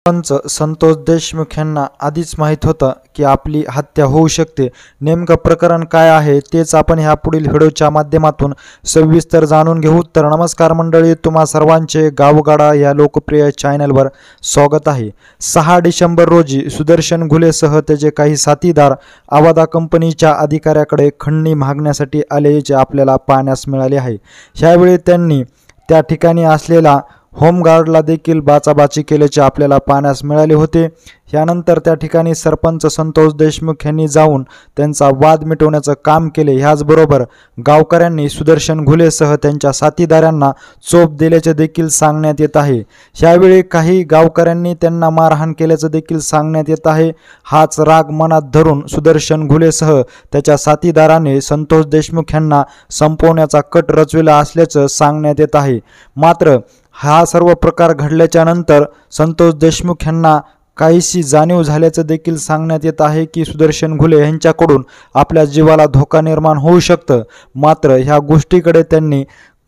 पंच संतोष देशमुख यांना आधीच माहीत होतं की आपली हत्या होऊ शकते। नेमकं प्रकरण काय आहे तेच आपण ह्या पुढील व्हिडिओच्या माध्यमातून सविस्तर जाणून घेऊ। तर नमस्कार मंडळी, तुम्हा सर्वांचे गावगाडा या लोकप्रिय चॅनलवर स्वागत आहे। 6 डिसेंबर रोजी सुदर्शन घुलेसह त्याचे काही साथीदार आवादा कंपनीच्या अधिकाऱ्याकडे खंडणी मागण्यासाठी आले, जे आपल्याला पाहण्यास मिळाले आहे। ह्यावेळी त्यांनी त्या ठिकाणी असलेला होमगार्डला देखील बाचाबाची केल्याचे आपल्याला पाहण्यास मिळाले होते। यानंतर त्या ठिकाणी सरपंच संतोष देशमुख यांनी जाऊन त्यांचा वाद मिटवण्याचं काम केले। ह्याचबरोबर गावकऱ्यांनी सुदर्शन घुलेसह त्यांच्या साथीदारांना चोप दिल्याचे देखील सांगण्यात येत आहे। यावेळी काही गावकऱ्यांनी त्यांना मारहाण केल्याचं देखील सांगण्यात येत आहे। हाच राग मनात धरून सुदर्शन घुलेसह त्याच्या साथीदाराने संतोष देशमुख यांना संपवण्याचा कट रचविला असल्याचं सांगण्यात येत आहे। मात्र हा सर्व प्रकार घडल्याच्या नंतर संतोष देशमुख यांना काहीशी जाणीव झाल्याचं देखील सांगण्यात येत आहे की सुदर्शन घुले यांच्याकडून आपल्या जीवाला धोका निर्माण होऊ शकतं। मात्र ह्या गोष्टीकडे त्यांनी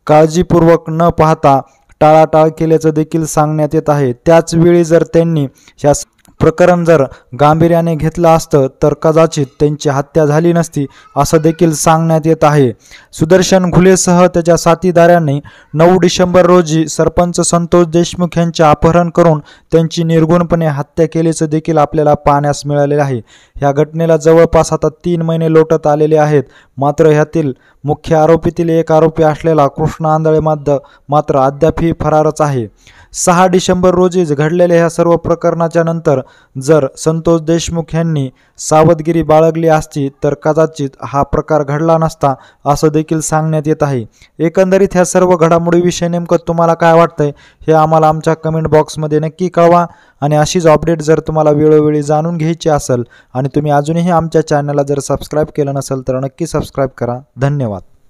काळजीपूर्वक न पाहता टाळाटाळ केल्याचं देखील सांगण्यात येत आहे। त्याच वेळी जर त्यांनी ह्या प्रकरण जर गांभीर्याने घेतलं असतं तर कदाचित त्यांची हत्या झाली नसती, असं देखील सांगण्यात येत आहे। सुदर्शन घुलेसह त्याच्या साथीदारांनी 9 डिसेंबर रोजी सरपंच संतोष देशमुख यांचे अपहरण करून त्यांची निर्गुणपणे हत्या केल्याचं देखील आपल्याला पाहण्यास मिळालेलं आहे। या घटनेला जवळपास आता 3 महिने लोटत आलेले आहेत। मात्र ह्यातील मुख्य आरोपीतील एक आरोपी असलेला कृष्ण आंधळे मात्र अद्यापही फरारच आहे। 6 डिसेंबर रोजी घडलेल्या ह्या सर्व प्रकरणाच्या नंतर जर संतोष देशमुख यांनी सावधगिरी बाळगली असती तर कदाचित हा प्रकार घडला नसता, असं देखील सांगण्यात येत आहे। एकंदरीत ह्या सर्व घडामोडीविषयी नेमकं तुम्हाला काय वाटतंय हे आम्हाला आमच्या कमेंट बॉक्समध्ये नक्की कळवा। आणि अशीच अपडेट जर तुम्हाला वेळोवेळी जाणून घ्यायची असेल आणि तुम्ही अजूनही आमच्या चॅनलला जर सबस्क्राईब केलं नसेल तर नक्की सबस्क्राईब करा। धन्यवाद।